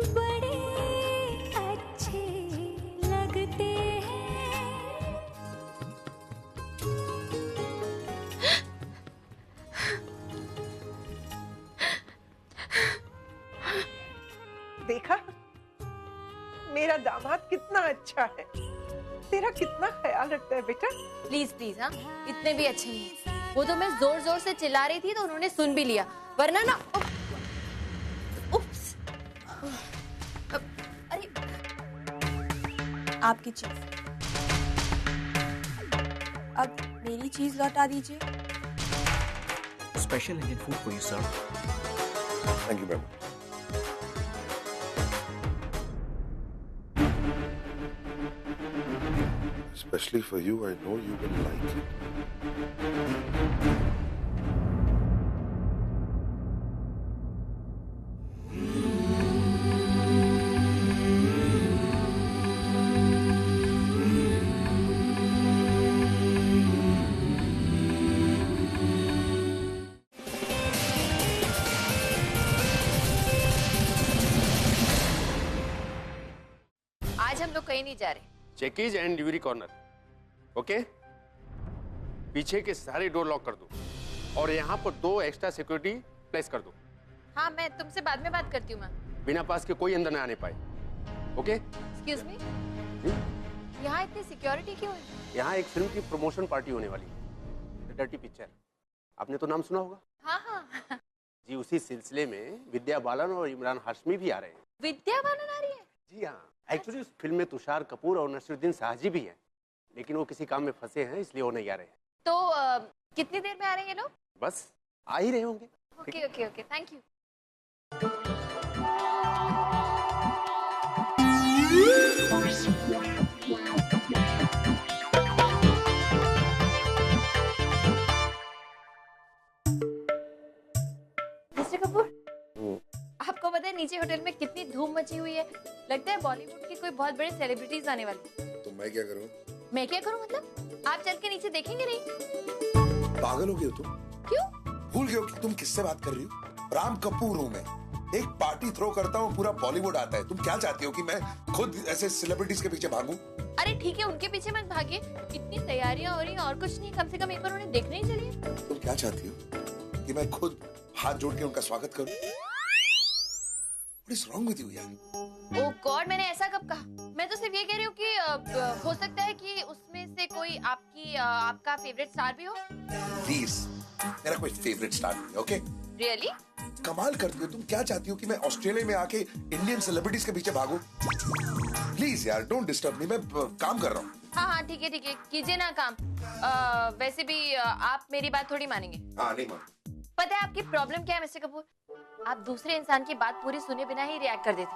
बड़े अच्छे लगते हैं। देखा, मेरा दामाद कितना अच्छा है। तेरा कितना ख्याल रखता है बेटा। प्लीज प्लीज, हाँ इतने भी अच्छे नहीं। वो तो मैं जोर जोर से चिल्ला रही थी तो उन्होंने सुन भी लिया, वरना ना उप्स। अरे आपकी चीज, अब मेरी चीज लौटा दीजिए। Special Indian food for you sir. Thank you ma'am. Especially for you, I know you will like it. आज हम लोग कहीं नहीं जा रहे। चेकीज एंड ड्यूरी कॉर्नर, ओके? पीछे के सारे डोर लॉक कर दो और यहाँ पर 2 एक्स्ट्रा सिक्योरिटी प्लेस कर दो। हाँ, मैं तुमसे बाद में बात करती हूँ। मैं बिना पास के कोई अंदर न आने पाए, ओके? एक्सक्यूज मी, यहाँ इतनी सिक्योरिटी क्यों है? यहाँ एक फिल्म की प्रमोशन पार्टी होने वाली है, द डर्टी पिक्चर। आपने तो नाम सुना होगा। हाँ हाँ। जी, उसी सिलसिले में विद्या बालन और इमरान हाशमी भी आ रहे हैं। विद्या बालन आ रही है? जी हाँ, एक्चुअली उस फिल्म में तुषार कपूर और नसीरुद्दीन शाहजी भी हैं, लेकिन वो किसी काम में फंसे हैं, इसलिए वो नहीं आ रहे हैं। तो कितनी देर में आ रहे हैं ये लोग? बस आ ही रहे होंगे। Okay okay okay, thank you. Mister Kapoor, आपको पता है नीचे होटल में कितनी धूम मची हुई है? लगता है बॉलीवुड की कोई बहुत बड़े सेलिब्रिटीज आने वाली। तो मैं क्या करूं? मैं क्या करूं मतलब? आप चल के नीचे देखेंगे नहीं? पागल हो गई हो तुम? क्यों? भूल गए हो कि तुम किससे बात कर रही हो? राम कपूर हूँ मैं। एक पार्टी थ्रो करता हूँ, पूरा बॉलीवुड आता है। तुम क्या चाहती हो कि मैं खुद ऐसे सेलिब्रिटीज के पीछे भागूं? अरे ठीक है, उनके पीछे मत भागिए। इतनी तैयारियां हो रही हैं और कुछ नहीं, कम से कम एक बार उन्हें देखने ही चलिए। तुम क्या चाहती हो कि मैं खुद हाथ जोड़ के उनका स्वागत करूं? What is wrong with you यार? ओह गॉड, मैंने ऐसा कब कहा? मैं तो सिर्फ ये कह रही हूँ कि हो सकता है कि उसमें से कोई आपका फेवरेट स्टार भी हो। प्लीज, मेरा कोई फेवरेट स्टार नहीं है, ओके? रियली? कमाल करती हो। तुम क्या चाहती हो कि मैं ऑस्ट्रेलिया में आके इंडियन सेलिब्रिटीज के पीछे भागूं? प्लीज यार, डोंट डिस्टर्ब मी, मैं काम कर रहा हूँ। हाँ हाँ ठीक है, कीजिए ना काम। वैसे भी आप मेरी बात थोड़ी मानेंगे। हाँ, नहीं मान। पता है आपकी प्रॉब्लम क्या है मिस्टर कपूर? आप दूसरे इंसान की बात पूरी सुने बिना ही रिएक्ट कर देते।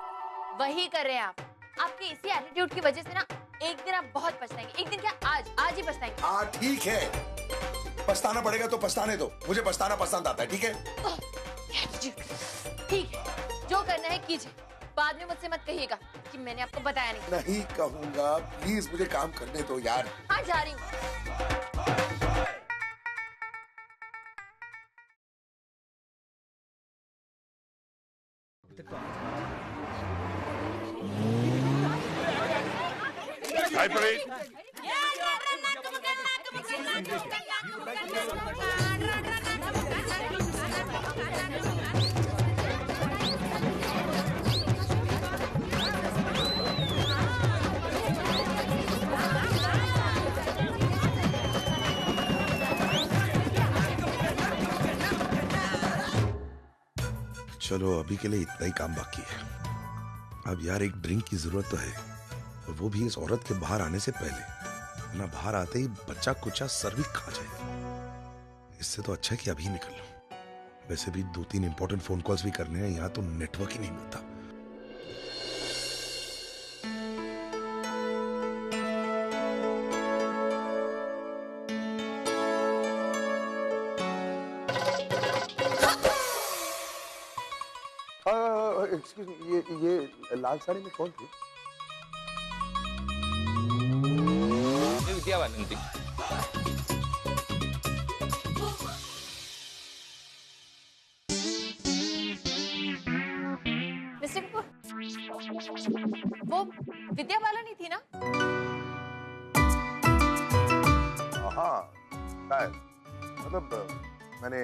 वही कर रहे हैं आप। आपके इसी एटीट्यूड की वजह से ना एक दिन आप बहुत पछताएंगे। एक दिन क्या, आज ही पछताएंगे। हाँ ठीक है, पछताना पड़ेगा तो पछताने दो। मुझे पछताना पसंद आता है, ठीक है? ठीक है, जो करना है कीजिए। बाद में मुझसे मत कहिएगा कि मैंने आपको बताया नहीं। नहीं कहूंगा, प्लीज मुझे काम करने दो यार। हाँ जा रही हूँ। हाय परेड। चलो अभी के लिए इतना ही काम बाकी है। अब यार एक ड्रिंक की जरूरत तो है, और वो भी इस औरत के बाहर आने से पहले, ना बाहर आते ही बच्चा कुचा सर भी खा जाए। इससे तो अच्छा है कि अभी निकल लो। वैसे भी 2-3 इंपॉर्टेंट फोन कॉल्स भी करने हैं, यहाँ तो नेटवर्क ही नहीं मिलता। एक्सक्यूज मी, ये लाल साड़ी में कौन थी? विद्या बालन थी। मिस्टर कपूर, वो विद्या बालन ही थी ना? हाँ शायद, मतलब मैंने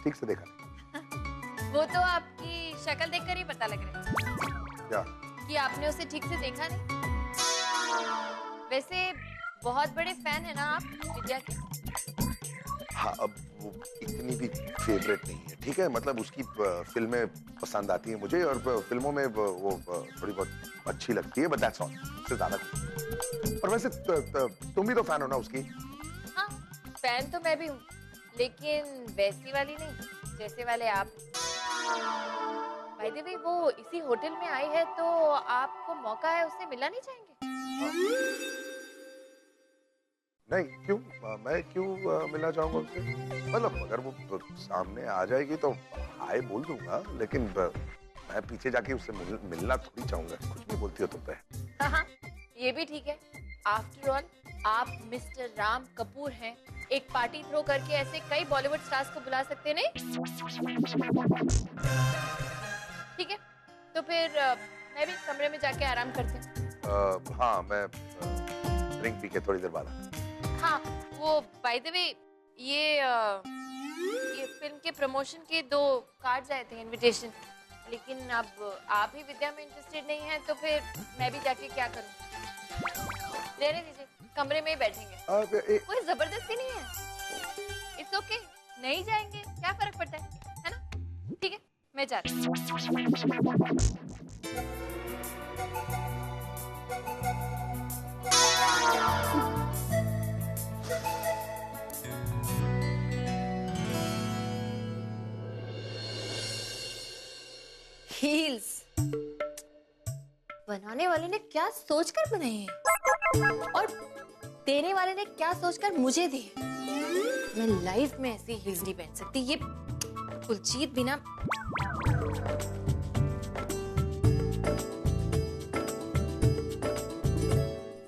ठीक से देखा नहीं। वो तो आपकी शक्ल देखकर ही पता लग रहा है क्या? कि आपने उसे ठीक से देखा नहीं। वैसे बहुत बड़े फैन है ना आप विद्या के? हाँ, अब वो इतनी भी फेवरेट नहीं है, ठीक है, मतलब उसकी फिल्में पसंद आती हैं मुझे और फिल्मों में वो थोड़ी बहुत अच्छी लगती है, बट दैट्स ऑल, उससे ज्यादा कुछ। और वैसे तुम भी तो फैन हो ना उसकी? हाँ, फैन तो मैं भी हूँ, लेकिन वैसी वाली नहीं जैसे वाले आप। बाय द वे वो इसी होटल में आई है, तो आपको मौका है उससे मिलना नहीं चाहेंगे? नहीं, क्यों? मैं क्यों मिलना चाहूंगा उससे? मतलब अगर वो सामने आ जाएगी तो हाय बोल दूंगा, लेकिन मैं पीछे जाके उससे मिलना थोड़ी चाहूंगा। कुछ भी बोलती हो तुम पे। हाँ, ये भी ठीक है। आफ्टर ऑल आप मिस्टर राम कपूर हैं। एक पार्टी थ्रो करके ऐसे कई बॉलीवुड स्टार्स को बुला सकते नहीं? ठीक है, तो फिर मैं भी कमरे में जाके आराम करती हूँ। हाँ, मैं ड्रिंक पी के थोड़ी देर बाद। हाँ, वो बाय द वे ये फिल्म के प्रमोशन के 2 कार्ड्स आए थे, इनविटेशन, लेकिन अब आप ही विद्या में इंटरेस्टेड नहीं हैं, तो फिर मैं भी जाके क्या करूँ? रहने दीजिए, कमरे में ही बैठेंगे। कोई जबरदस्ती नहीं है। इट्स ओके, नहीं जाएंगे क्या फर्क पड़ता है ना? ठीक है, मैं जाती हूँ। हील्स बनाने वाले ने क्या सोचकर बनाई है और देने वाले ने क्या सोचकर मुझे दी। मैं लाइफ में ऐसी हील्स नहीं पहन सकती। ये कुलजीत भी ना।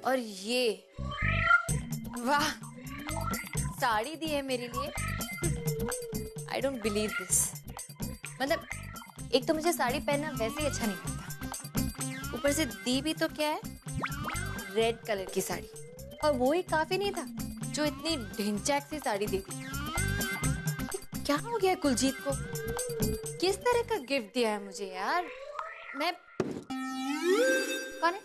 और ये वाह, साड़ी दी है मेरे लिए। I don't believe this. मतलब एक तो मुझे साड़ी पहनना वैसे ही अच्छा नहीं लगता, ऊपर से दी भी तो क्या है, रेड कलर की साड़ी, और वो ही काफी नहीं था जो इतनी ढिंचैक सी साड़ी दी थी। क्या हो गया कुलजीत को? किस तरह का गिफ्ट दिया है मुझे यार? मैं कौन है?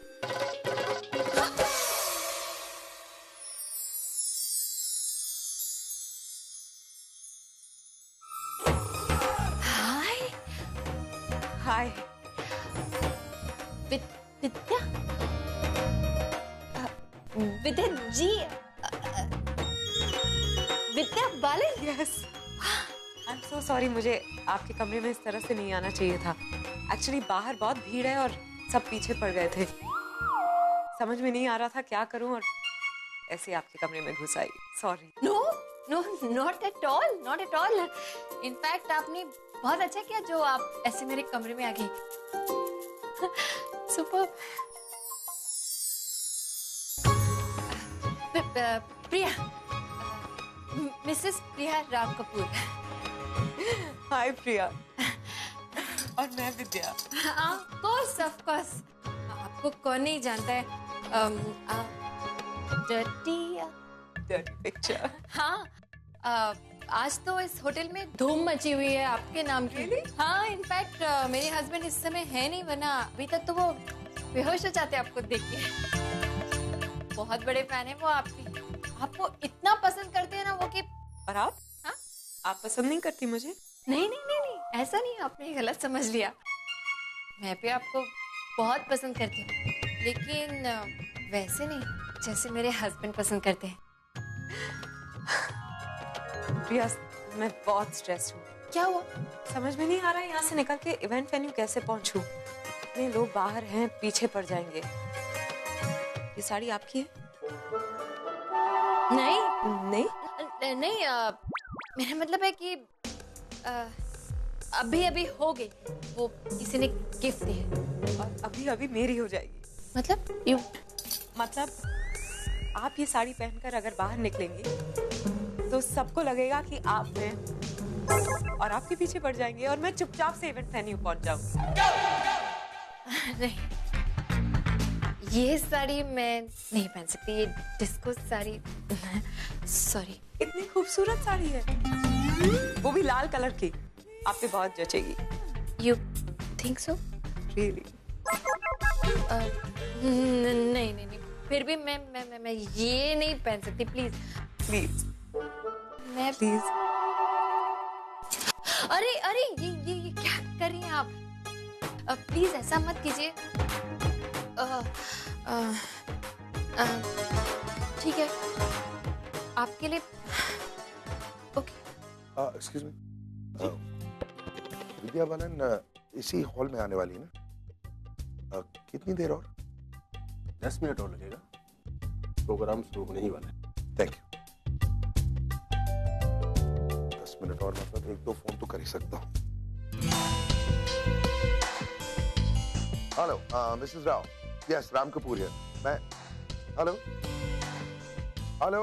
Hi Vidya? Vidya ji? Vidya Balan? Yes, I am so sorry, मुझे आपके कमरे में इस तरह से नहीं आना चाहिए था। एक्चुअली बाहर बहुत भीड़ है और सब पीछे पड़ गए थे, समझ में नहीं आ रहा था क्या करूं और ऐसे आपके कमरे में घुस आई। Sorry. No no, not at all, not at all. In fact आपने बहुत अच्छा किया जो आप ऐसे मेरे कमरे में आ गई। सुपर। प्रिया, मिसेस प्रिया राम कपूर। हाय प्रिया। और मैं विद्या। ऑफ कोर्स, आपको कौन नहीं जानता है। Dirty picture. हाँ, आज तो इस होटल में धूम मची हुई है आपके नाम की। Really? हाँ, इनफैक्ट मेरे हस्बैंड इस समय है नहीं, वरना अभी तक तो वो बेहोश हो जाते आपको देख के। बहुत बड़े फैन है वो आपकी, आपको इतना पसंद करते हैं ना वो कि। और आप? हाँ? आप पसंद नहीं करती मुझे? नहीं, ऐसा नहीं, आपने गलत समझ लिया। मैं भी आपको बहुत पसंद करती हूँ, लेकिन वैसे नहीं जैसे मेरे हस्बैंड पसंद करते हैं। प्रिया, मैं बहुत स्ट्रेस हूँ। क्या हुआ? समझ में नहीं आ रहा है यहाँ से निकल के इवेंट वेन्यू कैसे पहुँचूं। इतने लोग बाहर हैं, पीछे पड़ जाएंगे। ये साड़ी आपकी है? नहीं, मेरा मतलब है कि अभी हो गई, वो किसी ने गिफ्ट दी है और अभी मेरी हो जाएगी। मतलब यू? मतलब आप ये साड़ी पहनकर अगर बाहर निकलेंगी तो सबको लगेगा कि आप हैं और आपके पीछे पड़ जाएंगे और मैं चुपचाप से इवेंट वेन्यू पहुंच जाऊंगी। नहीं, ये साड़ी मैं नहीं पहन सकती, ये डिस्को साड़ी। सॉरी। इतनी खूबसूरत साड़ी है, वो भी लाल कलर की, आप पे बहुत जचेगी। You think so? रियली? नहीं नहीं नहीं, फिर भी मैं ये नहीं पहन सकती, प्लीज प्लीज मैं। प्लीज। अरे अरे ये क्या कर रही हैं आप? प्लीज ऐसा मत कीजिए। ठीक है, आपके लिए। Okay. Excuse me, Vidya Balan इसी हॉल में आने वाली है ना? कितनी देर और? 10 मिनट और लगेगा, प्रोग्राम शुरू होने ही वाला है। Thank you. 10 मिनट और मतलब एक दो फोन तो कर ही सकता हूँ। Hello Mrs Rao, yes Ram Kapoor है मैं। Hello hello,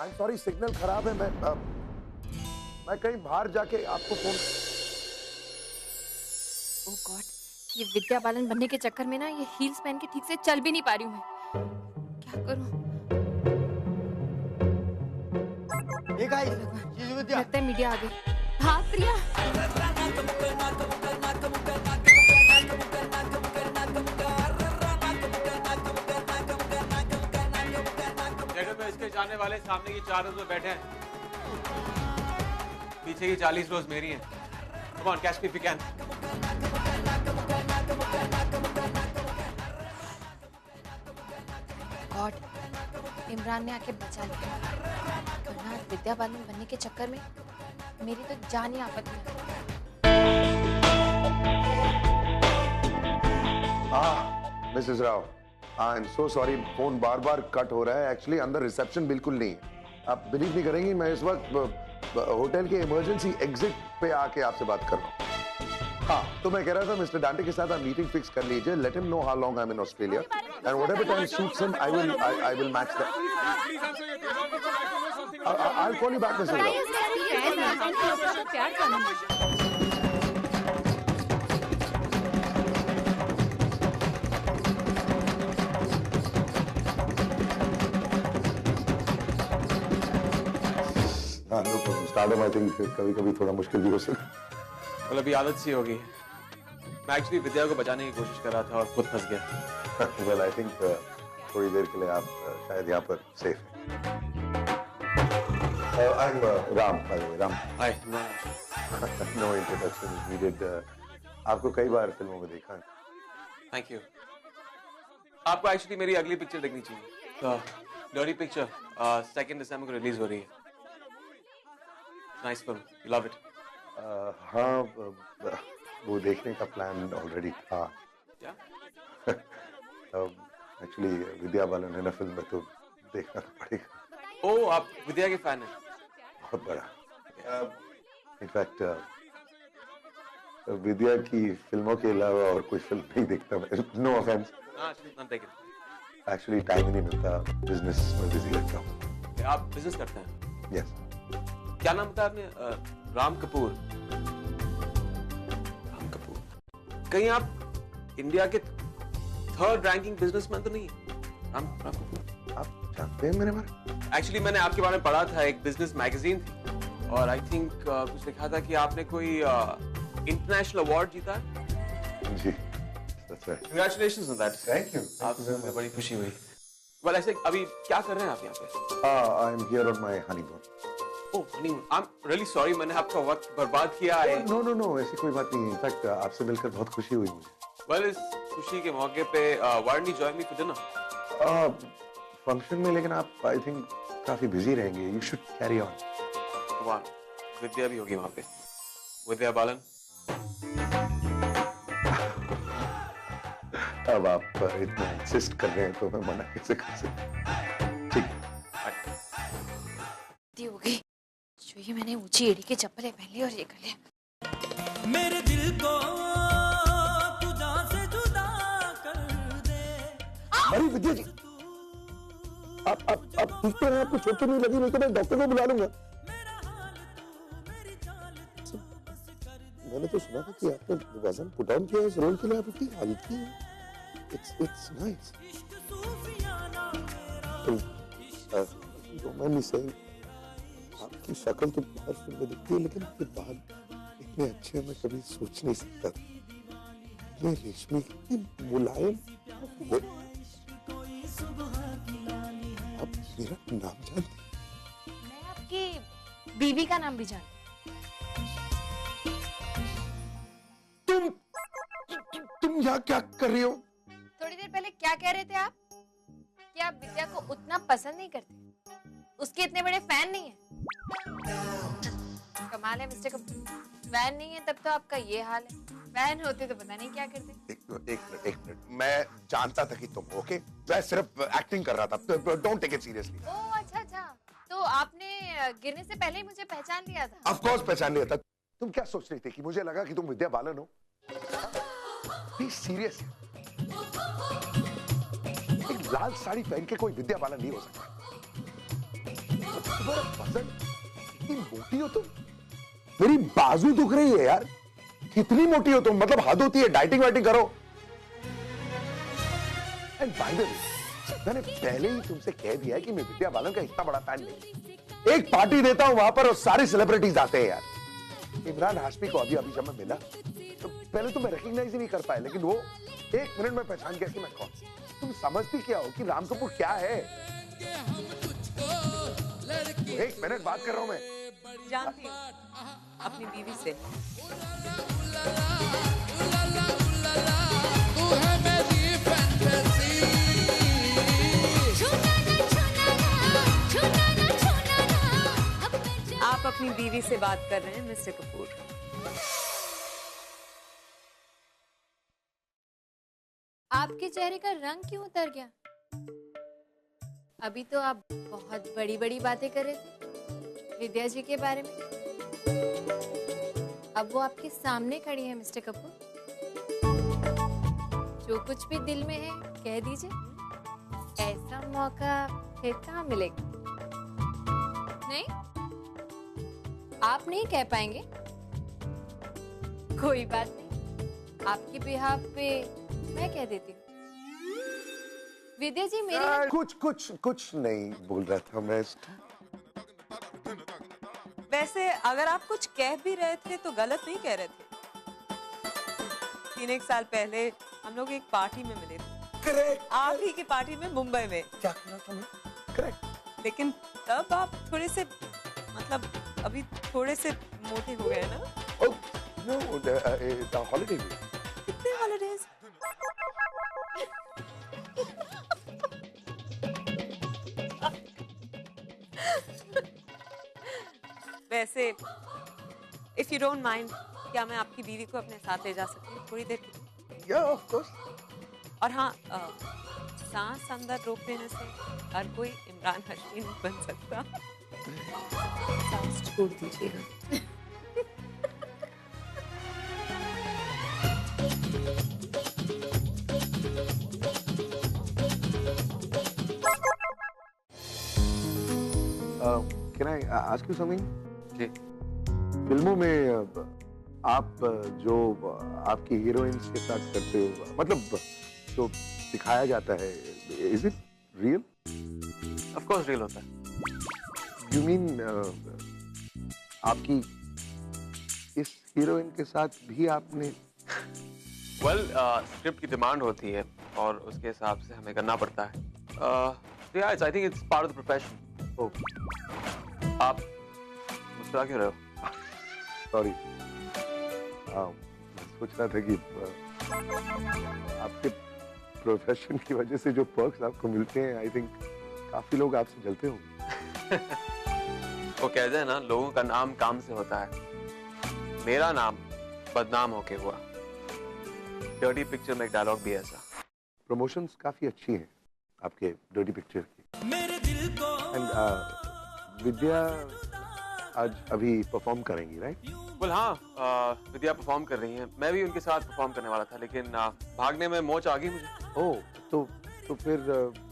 I am sorry signal खराब है, मैं कहीं बाहर जाके आपको फोन। ओह गॉड, ये विद्या बालन बनने के चक्कर में ना ये हील्स पहन के ठीक से चल भी नहीं पा रही हूँ मैं। क्या करूँ? लगता है मीडिया आ गई। हाँ प्रिया। जगह पे इसके जाने वाले सामने की 4 रोज में बैठे हैं, पीछे की 40 रोज मेरी हैं। Come on, catch me if you can. God, Imran ने आके बचा लिया, वरना विद्या बालन बनने के चक्कर में मेरी तो जान ही आफत में। Mrs Rao, I am so sorry, phone bar bar cut हो रहा है। एक्चुअली अंदर रिसेप्शन बिल्कुल नहीं है। आप बिलीव नहीं करेंगी, मैं इस वक्त होटल के इमरजेंसी एग्जिट पे आके आपसे बात कर रहा हूँ। हाँ, तो मैं कह रहा था मिस्टर डांटे के साथ आप मीटिंग फिक्स कर लीजिए। Let him know how long I am in Australia and whatever time suits him I will match that. I will call you back mister Rao. हाँ, no problem. Startup I think कभी-कभी थोड़ा मुश्किल भी हो सकता है। मतलब अभी आदत सी होगी। मैं एक्चुअली विद्या को बचाने की कोशिश कर रहा था और खुद फंस गया। वेल आई थिंक थोड़ी देर के लिए आप शायद यहाँ पर सेफ हैं। I am Ram, by the way, Ram. Hi. No introduction needed. आपको कई बार फिल्मों में देखा है। Thank you. आपको एक्चुअली मेरी अगली पिक्चर देखनी चाहिए। डर्टी पिक्चर 2 दिसंबर को रिलीज हो रही है। Nice film, you love it. हाँ, वो देखने का प्लान ऑलरेडी था। क्या? एक्चुअली विद्या बालन है ना फिल्म में, तो देखना तो पड़ेगा। ओह, आप विद्या के फैन हैं? बहुत बड़ा। इनफैक्ट विद्या की फिल्मों के अलावा और कोई फिल्म नहीं देखता मैं। No offence. एक्चुअली टाइम ही नहीं मिलता, बिजनेस में बिजी रहता हूँ। आप बिजनेस करते हैं? यस। क्या नाम बताया आपने? राम कपूर। राम कपूर, कहीं आप इंडिया के 3rd रैंकिंग बिजनेसमैन तो नहीं? राम कपूर आप जानते हैं मेरे बारे? एक्चुअली मैंने आपके बारे में पढ़ा था, एक बिजनेस मैगजीन थी, और आई थिंक कुछ लिखा था कि आपने कोई इंटरनेशनल अवार्ड जीता है। जी, that's right. Congratulations on that. Thank you. आपसे मुझे बड़ी खुशी हुई। well, ऐसे अभी क्या कर रहे हैं आप यहाँ पे? I am here on my honeymoon. Oh, honeymoon. I'm really sorry, मैंने आपका वक्त बर्बाद किया है। No, ऐसी कोई बात नहीं है। इनफैक्ट आपसे मिलकर बहुत खुशी हुई मुझे। well, इस खुशी के मौके पे why don't you join me for dinner? Function में, लेकिन आप आई थिंक काफी बिजी रहेंगे। You should carry on. Come on, विद्या भी होगी वहाँ पे। विद्या बालन। अब आप इतना इंसिस्ट कर रहे हैं तो मैं मना कैसे कर सकता हूँ? ठीक। हो गई जो ये मैंने ऊंची एड़ी की चप्पलें पहन ली और ये कर लिया। मेरे दिल को तुझा से जुदा कर दे। अरे विद्या जी, आप ठीक तो हैं? आपको चोट तो नहीं लगी? नहीं तो मैं डॉक्टर को बुला लूंगा। मैंने तो सुना था कि आपने वजन पुट ऑन किया इस रोल के लिए, आप इतनी हल्की हैं। It's nice. Don't mind me saying, आपकी शक्ल तो हर फिल्म में दिखती है, लेकिन आपके बाल इतने अच्छे मैं कभी सोच नहीं सकता था। इतने रेशमी, इतने मुलायम। आप मेरा नाम जानते हैं? मैं आपकी बीवी का नाम भी जानती हूँ। तुम यहाँ क्या कर रही हो? थोड़ी देर पहले क्या कह रहे थे आप कि आप विद्या को उतना पसंद नहीं करते, उसके इतने बड़े फैन नहीं है। कमाल है मिस्टर कपूर, फैन नहीं है तब तो आपका ये हाल है, फैन होते तो पता नहीं क्या करते। एक मिनट, मैं जानता था कि तुम ओके, मैं सिर्फ एक्टिंग कर रहा था, डोंट टेक इट सीरियसली। ओह अच्छा, तो आपने गिरने से पहले ही मुझे पहचान लिया था? ऑफ कोर्स पहचान लिया था। तुम क्या सोच रही थी कि मुझे लगा कि तुम विद्या बालन हो? Be serious. एक लाल साड़ी पहन के कोई विद्या बालन नहीं हो सकता। तुम्हारा वजन, इतनी मोटी हो तुम, मेरी बाजू दुख रही है यार। कितनी मोटी हो तुम, मतलब हद होती है, डाइटिंग वाइटिंग करो। एंड बाय द वे, मैंने पहले ही तुमसे कह दिया है कि मैं विद्या बालन का इतना बड़ा फैन नहीं। एक पार्टी देता हूं वहां पर और सारे सेलिब्रिटीज आते हैं यार। इमरान हाशमी को अभी जब मैं मिला तो पहले तो मैं रिकॉग्नाइज ही नहीं कर पाया, लेकिन वो एक मिनट में पहचान गया कि मैं कौन। तुम समझती क्या हो कि राम कपूर क्या है? एक मिनट बात कर रहा हूं मैं। जानती हूँ अपनी बीवी से। आप अपनी बीवी से बात कर रहे हैं मिस्टर कपूर। आपके चेहरे का रंग क्यों उतर गया? अभी तो आप बहुत बड़ी बड़ी बातें कर रहे थे विद्या जी के बारे में, अब वो आपके सामने खड़ी है मिस्टर कपूर। जो कुछ भी दिल में है कह दीजिए, ऐसा मौका फिर कहाँ मिलेगा? नहीं, आप नहीं कह पाएंगे, कोई बात नहीं, आपके बिहाफ पे मैं कह देती हूँ। विद्या जी मेरे कुछ नहीं बोल रहा था मैं। वैसे अगर आप कुछ कह भी रहे थे तो गलत नहीं कह रहे थे। 3 साल पहले हम लोग एक पार्टी में मिले थे। करेक्ट। आप ही की पार्टी में मुंबई में। क्या कहना था मैं? करेक्ट। लेकिन तब आप थोड़े से, मतलब अभी थोड़े से मोटे हो गए ना? Oh, no, the holiday. कितने हॉलिडेज? वैसे इफ यू डोंट माइंड, क्या मैं आपकी बीवी को अपने साथ ले जा सकती हूँ थोड़ी देर के लिए? Yeah, of course. और हाँ, सांस अंदर रोक देने से हर कोई इमरान हाशमी नहीं बन सकता। सांस छोड़ दीजिएगा। Can I ask you something? जी। फिल्मों में आप जो आपकी हीरोइंस के साथ करते हो, मतलब जो दिखाया जाता है, is it real? Of course real होता है। यू मीन आपकी इस हीरोइन के साथ भी आपने? वेल, स्क्रिप्ट की डिमांड होती है और उसके हिसाब से हमें करना पड़ता है। I think it's part of the profession. आप मुस्कुरा क्यों रहे हो? सॉरी, सोच रहा था कि आपके प्रोफेशन की वजह से जो पर्क्स आपको मिलते हैं, आई थिंक काफी लोग आपसे जलते होंगे। वो कहते हैं ना, लोगों का नाम काम से होता है। मेरा नाम बदनाम होके हुआ। डर्टी पिक्चर में एक डायलॉग भी है ऐसा। प्रमोशंस काफी अच्छी हैं आपके डर्टी पिक्चर की। मेरे दिल को एंड विद्या आज अभी परफॉर्म करेंगी, राइट? well, हाँ, विद्या परफॉर्म कर रही हैं। मैं भी उनके साथ परफॉर्म करने वाला था, लेकिन भागने में मोच आ गई मुझे। ओह, तो फिर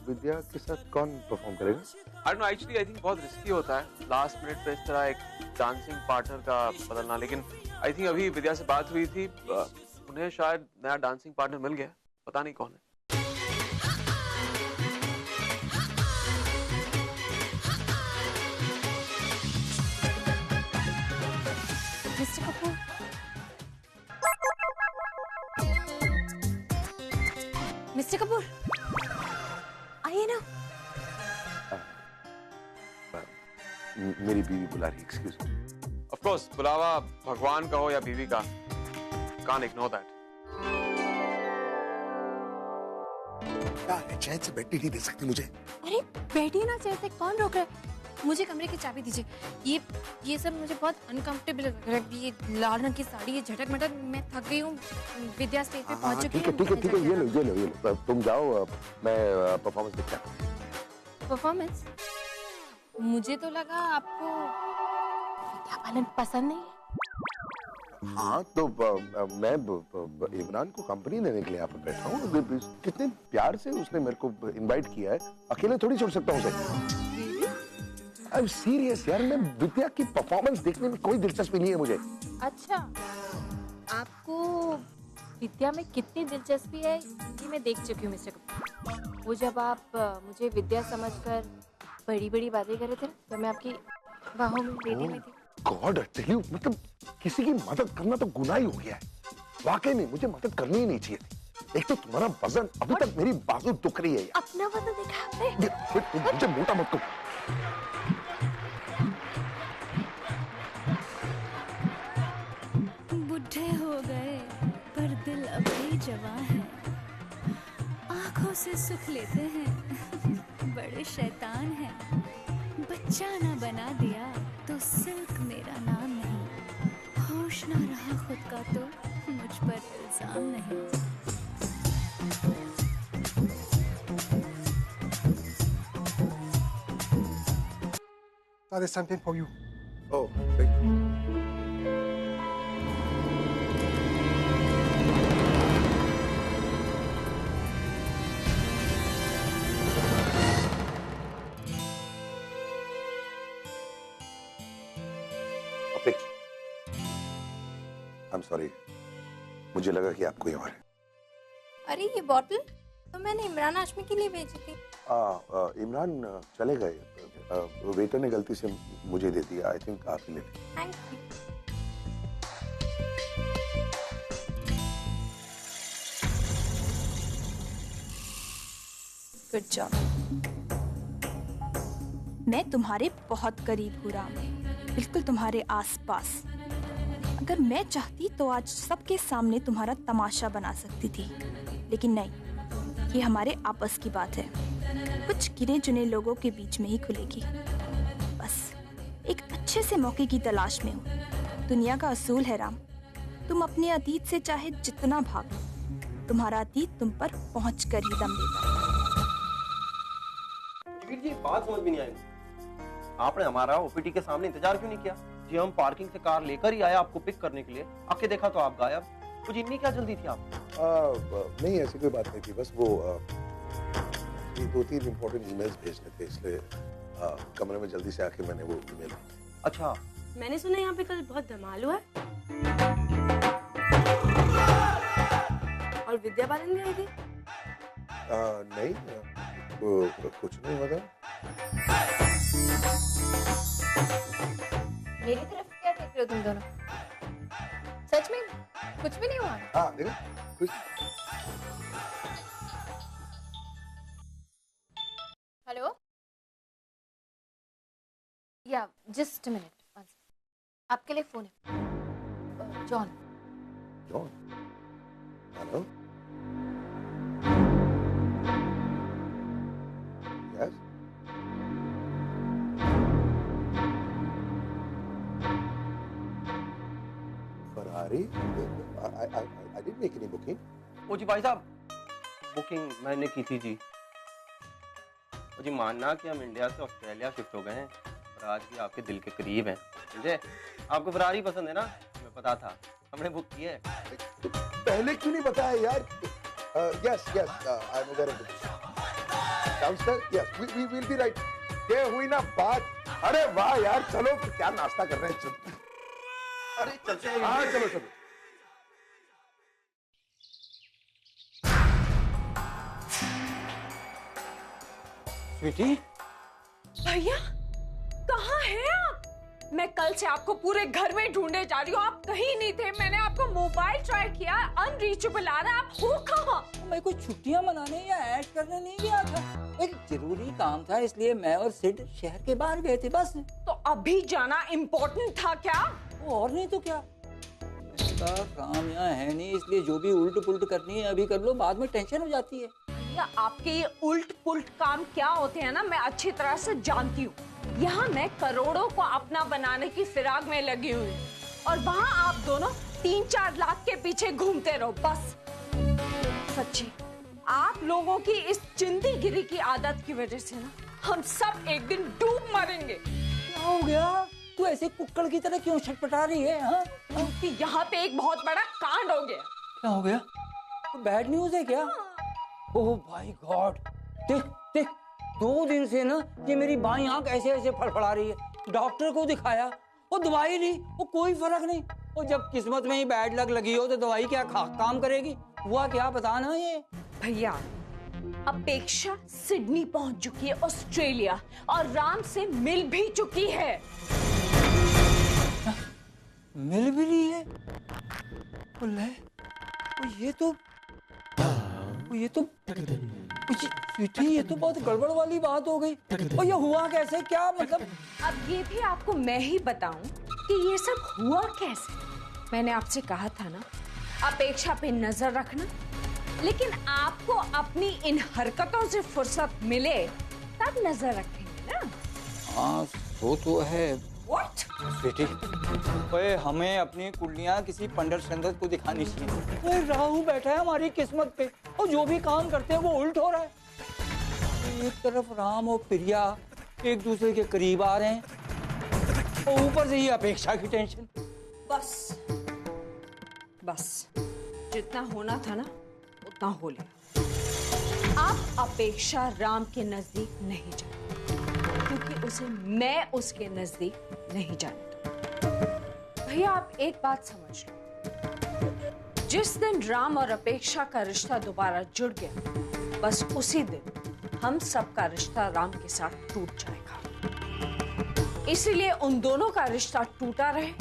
विद्या के साथ कौन परफॉर्म करेगा? I don't know, actually I think बहुत रिस्की होता है लास्ट मिनट पे इस तरह एक डांसिंग पार्टनर का बदलना, लेकिन आई थिंक अभी विद्या से बात हुई थी, उन्हें शायद नया डांसिंग पार्टनर मिल गया, पता नहीं कौन है। मिस्टर कपूर, मिस्टर कपूर, आइए ना। मेरी बीवी बुला रही, एक्सक्यूज मी। ऑफ कोर्स, बुलावा भगवान का हो या बीवी का, कांट इग्नोर दैट। क्या है, चैन से बैठने नहीं दे सकती मुझे? अरे बैठिए ना, जैसे कौन रोक रहा है? मुझे कमरे की चाबी दीजिए। ये सब मुझे बहुत अनकंफर्टेबल लग रहा है। ये लाल रंग की साड़ी, ये झटक मटक, मैं थक गई हूँ। विद्या स्टेज पे पहुंच चुकी है। ठीक है, ये लो। तुम जाओ, मैं परफॉर्मेंस देखता हूँ। परफॉर्मेंस? मुझे तो लगा आपको विद्या बालन पसंद नहीं है। हाँ, तो मैं इमरान को कंपनी देने के लिए यहाँ पर बैठा हूँ। कितने प्यार से उसने मेरे को इनवाइट किया है, अकेले थोड़ी छोड़ सकता हूँ उसे। आई एम सीरियस यार, मैं विद्या की परफॉर्मेंस देखने में कोई दिलचस्पी नहीं है मुझे। अच्छा, आपको विद्या में कितनी दिलचस्पी है ये मैं देख चुकी हूँ मिस्टर कपूर। वो जब आप मुझे विद्या समझकर बड़ी बड़ी बातें कर रहे थे, जब मैं आपकी बाहों में बेटी में थी। गॉड, टेल मतलब किसी की मदद करना तो गुनाह ही हो गया है। वाकई में मुझे मदद करनी ही नहीं चाहिए थी। एक तो तुम्हारा वजन, अभी तक मेरी बाजू दुख रही है यार। अपना वजन देखा आपने? तुम मुझे मोटा मत करो। बुढ़े हो गए पर दिल अभी जवां है, आंखों से सुख लेते हैं, बड़े शैतान हैं। बच्चा ना बना दिया तो सिल्क मेरा नाम नहीं, होश ना रहा खुद का तो मुझ पर इल्जाम नहीं। That is something for you. Oh, thank you. I'm sorry. मुझे लगा कि आपको ये और है। अरे ये बॉटल तो मैंने इमरान हाशमी के लिए भेजी थी। इमरान चले गए, वेटर ने गलती से मुझे दे दिया। आई थिंक आप ही ले लें। Thank you. Good job. मैं तुम्हारे बहुत करीब हूँ राम, बिल्कुल तुम्हारे आसपास। अगर मैं चाहती तो आज सबके सामने तुम्हारा तमाशा बना सकती थी, लेकिन नहीं, ये हमारे आपस की बात है, कुछ गिने चुने लोगों के बीच में ही खुलेगी। बस एक अच्छे से मौके की तलाश में हूँ। दुनिया का असूल है राम, तुम अपने अतीत से चाहे जितना भागो, तुम्हारा अतीत तुम पर पहुँच कर ही दम लेगा। ये बात समझ में नहीं आई। आपने हमारा ओपीडी के सामने इंतजार क्यों नहीं किया? जी हम पार्किंग से कार लेकर ही आए आपको पिक करने के लिए, आके देखा तो आप गायब। कुछ इतनी क्या जल्दी थी आपको? नहीं, ऐसी कोई बात नहीं थी, बस वो 2-3 इम्पोर्टेंट ईमेल्स भेजने थे, इसलिए कमरे में जल्दी से आके मैंने वो ईमेल। अच्छा, मैंने सुना यहाँ पे कल बहुत धमाल हुआ है और विद्या बालन भी आई थी। नहीं, कुछ नहीं हुआ था। मेरी तरफ क्या देख रहे हो तुम दोनों? सच में कुछ भी नहीं हुआ? हाँ, देखो कुछ। हेलो, या जस्ट अ मिनट, आपके लिए फोन है। John. John? Hello? Yes? Ferrari? I didn't make any booking. ओ जी भाई साहब, बुकिंग मैंने की थी जी। ओ जी मानना कि हम इंडिया से ऑस्ट्रेलिया शिफ्ट हो गए हैं और आज भी आपके दिल के करीब हैं, समझे? आपको फरारी पसंद है ना? हमें पता था, हमने बुक की है। तो पहले क्यों नहीं बताया यार? Yes, I'm aware of it. Downstairs? Yes, we will be right. ये हुई ना बात। अरे वाह यार, चलो क्या नाश्ता कर रहे हैं? अरे चलते हैं। हाँ चलो चलो। स्वीटी, भैया कहाँ हैं आप? मैं कल से आपको पूरे घर में ढूंढे जा रही हूँ, आप कहीं नहीं थे। मैंने आपको मोबाइल ट्राई किया, अनरीचेबल आ रहा है। आप हो कहाँ? मैं कोई छुट्टियां मनाने या ऐश करने नहीं गया था, एक जरूरी काम था, इसलिए मैं और सिड शहर के बाहर गए थे बस। तो अभी जाना इम्पोर्टेंट था क्या? और नहीं तो क्या, काम यहाँ है नहीं, इसलिए जो भी उल्ट पुल्ट करनी है अभी कर लो, बाद में टेंशन हो जाती है। या आपके ये उल्ट पुल्ट काम क्या होते हैं ना, मैं अच्छी तरह से जानती हूँ। यहाँ मैं करोड़ों को अपना बनाने की फिराक में लगी हुई हूँ और वहाँ आप दोनों 3-4 लाख के पीछे घूमते रहो बस। सच्ची आप लोगों की इस चिंदीगिरी की आदत की वजह से ना हम सब एक दिन डूब मरेंगे। क्या हो गया? तू ऐसे कुक्कड़ की तरह क्यों छटपटा रही है? हाँ? क्योंकि यहाँ पे एक बहुत बड़ा कांड हो गया। क्या हो गया? तो बैड न्यूज है क्या? ओह माय गॉड, देख देख 2 दिन से ना ये मेरी बाईं आंख ऐसे ऐसे फड़फड़ा रही है। डॉक्टर को दिखाया, वो दवाई ली, वो कोई फर्क नहीं। और जब किस्मत में ही बैड लग लगी हो तो दवाई क्या काम करेगी? हुआ क्या पता ना ये। भैया अपेक्षा सिडनी पहुंच चुकी है, ऑस्ट्रेलिया, और राम से मिल भी चुकी है। मिल भी ली है? ये तो स्वीटी, ये तो बहुत गड़बड़ वाली बात हो गई। और ये हुआ कैसे? क्या मतलब? अब ये भी आपको मैं ही बताऊं कि ये सब हुआ कैसे। मैंने आपसे कहा था ना अपेक्षा पे नजर रखना, लेकिन आपको अपनी इन हरकतों से फुर्सत मिले तब नजर रखेंगे ना। हाँ वो तो है। What? स्वीटी, ओए हमें अपनी कुंडलियां किसी पंडित संगत को दिखानी चाहिए। राहु बैठा है हमारी किस्मत पे और जो भी काम करते हैं वो उल्ट हो रहा है। एक तरफ राम और प्रिया एक दूसरे के करीब आ रहे हैं और ऊपर से ये अपेक्षा की टेंशन। बस जितना होना था ना उतना हो लिया। आप अपेक्षा राम के नजदीक नहीं जाए क्योंकि उसे मैं उसके नजदीक नहीं जानती। भैया आप एक बात समझ लो, जिस दिन राम और अपेक्षा का रिश्ता दोबारा जुड़ गया बस उसी दिन हम सबका रिश्ता राम के साथ टूट जाएगा। इसीलिए उन दोनों का रिश्ता टूटा रहे,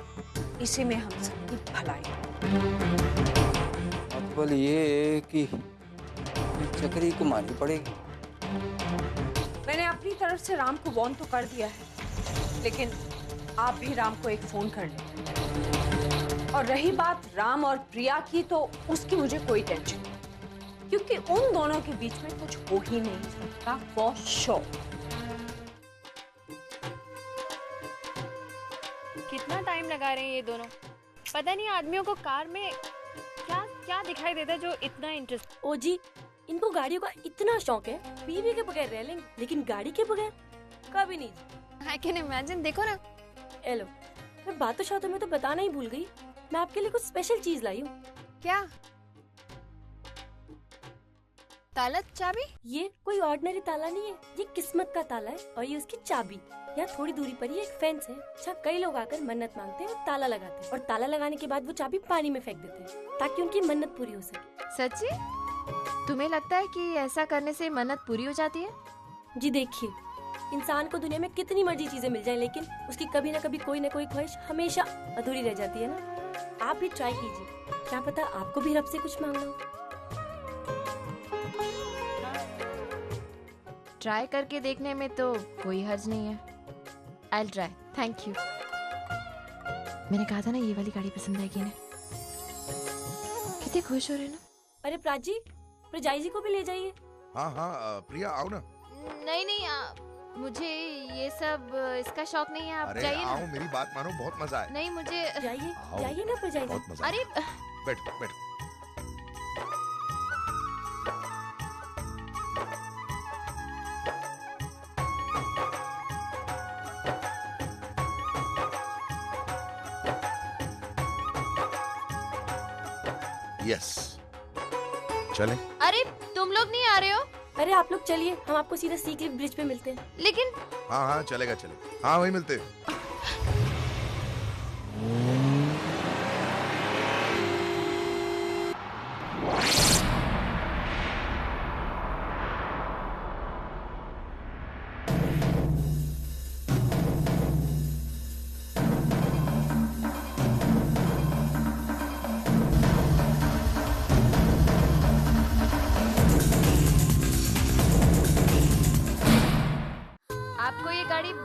इसी में हम सबकी भलाई। मतलब ये कि चक्री को मारनी पड़ेगी। मैंने अपनी तरफ से राम को वार्न तो कर दिया है, लेकिन आप भी राम को एक फोन कर लें। और रही बात राम और प्रिया की, तो उसकी मुझे कोई टेंशन नहीं, क्योंकि उन दोनों के बीच में कुछ हो ही नहीं सकता फॉर श्योर। कितना टाइम लगा रहे हैं ये दोनों? पता नहीं आदमियों को कार में क्या क्या दिखाई देता है जो इतना इंटरेस्ट। ओ जी, इनको गाड़ियों का इतना शौक है, बीवी के बगैर रह लेंगे लेकिन गाड़ी के बगैर कभी नहीं। I can imagine. देखो ना। हेलो, मैं बातों शातों में तो बताना ही भूल गई, मैं आपके लिए कुछ स्पेशल चीज लाई हूँ। क्या? ताला चाबी? ये कोई ऑर्डिनरी ताला नहीं है, ये किस्मत का ताला है और ये उसकी चाबी। यहाँ थोड़ी दूरी पर ही एक फेंस है, जहाँ कई लोग आकर मन्नत मांगते हैं और ताला लगाते हैं, और ताला लगाने के बाद वो चाबी पानी में फेंक देते हैं ताकि उनकी मन्नत पूरी हो सके। सच्ची? तुम्हें लगता है कि ऐसा करने से मन्नत पूरी हो जाती है? जी देखिए, इंसान को दुनिया में कितनी मर्जी चीजें मिल जाए, लेकिन उसकी कभी न कभी कोई न कोई ख्वाहिश हमेशा अधूरी रह जाती है ना। आप भी ट्राई कीजिए, क्या पता आपको भी रब से कुछ मांगना हो। ट्राई करके देखने में तो कोई हर्ज नहीं है। I'll try. Thank you. मैंने कहा था ना ये वाली गाड़ी पसंद आएगी इन्हें। कितने खुश हो रहे ना। अरे प्राची, प्रजाई जी को भी ले जाइए। हाँ हाँ प्रिया आओ ना। नहीं मुझे ये सब इसका शौक नहीं है। आप जाइए ना। आओ, मेरी बात मानो, बहुत मजा आए। नहीं मुझे जाइए ना प्रजाई जी। बहुत मजा। अरे बैठो बैठो। यस चलें। अरे तुम लोग नहीं आ रहे हो? अरे आप लोग चलिए, हम आपको सीधा सी क्लिफ ब्रिज पे मिलते हैं। लेकिन हाँ हाँ चलेगा चलेगा, हाँ वही मिलते हैं।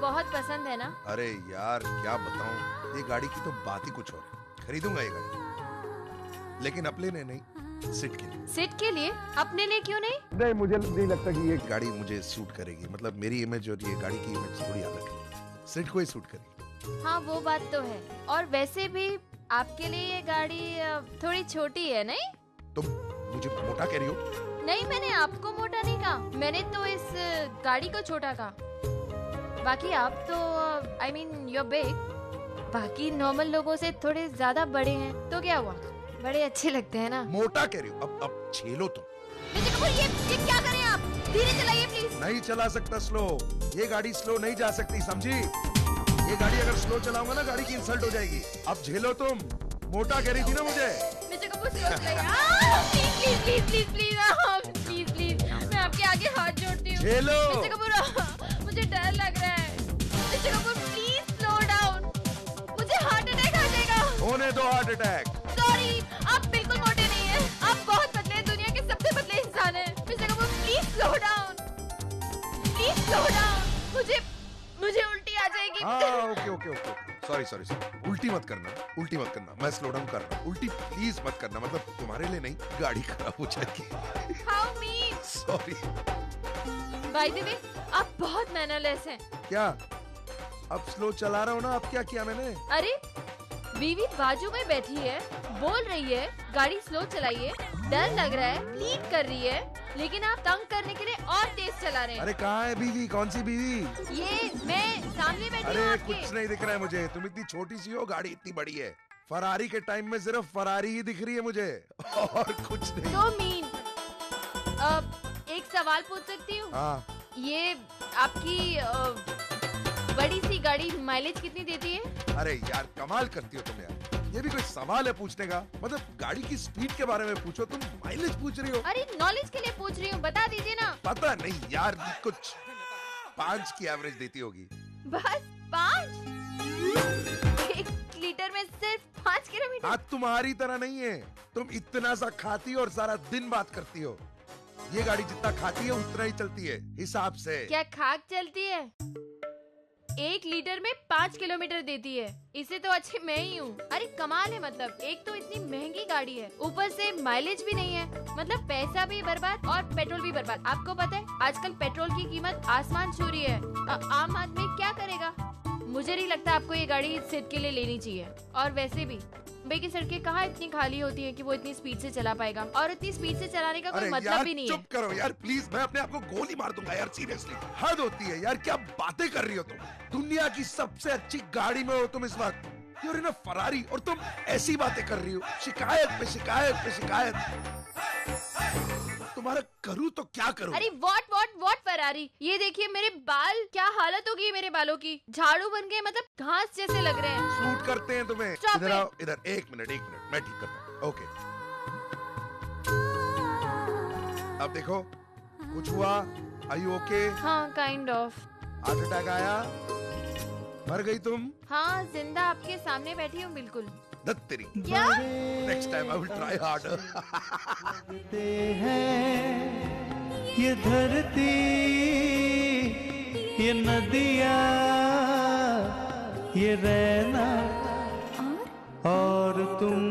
बहुत पसंद है ना? अरे यार क्या बताऊं, ये गाड़ी की तो बात ही कुछ और है। खरीदूंगा ये गाड़ी, लेकिन अपने लिए नहीं, सिट के लिए। सिट के लिए? अपने लिए क्यों नहीं? नहीं, मुझे नहीं लगता कि ये गाड़ी मुझे सूट करेगी। मतलब मेरी इमेज और ये गाड़ी की इमेज थोड़ी अलग है, सिट को ही सूट करेगी। हाँ वो बात तो है। और वैसे भी आपके लिए ये गाड़ी थोड़ी छोटी है नहीं? तुम मुझे मोटा कह रही हो? नहीं, मैंने आपको मोटा नहीं कहा, मैंने तो इस गाड़ी को छोटा कहा। बाकी आप तो आई मीन योर बिग, बाकी नॉर्मल लोगों से थोड़े ज्यादा बड़े हैं, तो क्या हुआ, बड़े अच्छे लगते हैं ना। मोटा कह रही हो? अब झेलो तुम। मिस्टर कपूर ये क्या करें आप? धीरे चलाइए प्लीज। नहीं चला सकता स्लो, ये गाड़ी स्लो नहीं जा सकती, समझी? ये गाड़ी अगर स्लो चलाऊंगा ना, गाड़ी की इंसल्ट हो जाएगी। अब झेलो तुम। मोटा कह रही थी ना मुझे। मिस्टर कपूर स्लो चलाइए। Please please please please please please, मैं आपके आगे हाथ जोड़ती हूँ। झेलो। मिस्टर कपूर मुझे डर लग रहा है। Mister Kapoor please slow down, मुझे हार्ट अटैक आ जाएगा। होने दो हार्ट अटैक। सॉरी, आप बिल्कुल मोटे नहीं हैं, आप बहुत पतले हैं, दुनिया के सबसे पतले इंसान हैं। Mister Kapoor please slow down, please slow down, मुझे उल्टी आ जाएगी। हाँ okay okay okay, sorry sorry sorry, उल्टी मत करना, उल्टी मत करना, मैं स्लो डाउन कर रहा हूँ। उल्टी प्लीज मत करना, मतलब तुम्हारे लिए नहीं, गाड़ी खराब हो जाएगी। How mean? Sorry. Bye the वे, आप बहुत मैनरलेस हैं। क्या? अब स्लो चला रहा हूँ ना, अब क्या किया मैंने? अरे बीवी बाजू में बैठी है, बोल रही है गाड़ी स्लो चलाइए, डर लग रहा है, प्लीड कर रही है, लेकिन आप तंग करने के लिए और तेज चला रहे हैं। अरे कहाँ है बीवी? कौन सी बीवी? ये मैं सामने बैठी हूँ अरे आपके। कुछ नहीं दिख रहा है मुझे, तुम इतनी छोटी सी हो, गाड़ी इतनी बड़ी है। फरारी के टाइम में सिर्फ फरारी ही दिख रही है मुझे, और कुछ नहीं। तो मीन एक सवाल पूछ सकती हूँ? हाँ। ये आपकी बड़ी सी गाड़ी माइलेज कितनी देती है? अरे यार कमाल करती हो तुम यार, ये भी कोई सवाल है पूछने का? मतलब गाड़ी की स्पीड के बारे में पूछो, तुम माइलेज पूछ रही हो? अरे नॉलेज के लिए पूछ रही हूँ, बता दीजिए ना। पता नहीं यार, कुछ 5 की एवरेज देती होगी। बस 5? 1 लीटर में सिर्फ 5 किलोमीटर? हाँ, तुम्हारी तरह नहीं है, तुम इतना सा खाती हो और सारा दिन बात करती हो। ये गाड़ी जितना खाती है उतना ही चलती है हिसाब से। क्या खाक चलती है? 1 लीटर में 5 किलोमीटर देती है, इसे तो अच्छी मैं ही हूँ। अरे कमाल है, मतलब एक तो इतनी महंगी गाड़ी है, ऊपर से माइलेज भी नहीं है, मतलब पैसा भी बर्बाद और पेट्रोल भी बर्बाद। आपको पता है आजकल पेट्रोल की कीमत आसमान छू रही है, आम आदमी क्या करेगा? मुझे नहीं लगता आपको ये गाड़ी सिर्फ के लिए लेनी चाहिए। और वैसे भी मुंबई की सड़कें कहाँ इतनी खाली होती है कि वो इतनी स्पीड से चला पाएगा, और इतनी स्पीड से चलाने का कोई मतलब भी नहीं है। चुप करो यार प्लीज, मैं अपने आप को गोली मार दूंगा यार, सीरियसली हद होती है यार। क्या बातें कर रही हो तुम? दुनिया की सबसे अच्छी गाड़ी में हो तुम इस वक्त, you're in a फरारी, और तुम ऐसी बातें कर रही हो। शिकायत पे शिकायत पे शिकायत, तुम्हारा करूँ तो क्या करूँ? अरे व्हाट फरारी, ये देखिए मेरे बाल, क्या हालत हो गई मेरे बालों की, झाड़ू बन गए, मतलब घास जैसे लग रहे हैं। सूट करते हैं तुम्हें? Stop इधर it. आओ, इधर एक मिनट मैं ठीक करता हूँ। ओके अब देखो, कुछ हुआ? Are you okay? हाँ काइंड ऑफ। हार्ट अटैक आया? मर गई तुम? हाँ जिंदा आपके सामने बैठी हूँ बिल्कुल। दत्तरी। क्या? Next time I will try harder. ये धरती, ये नदिया, ये रहना और तुम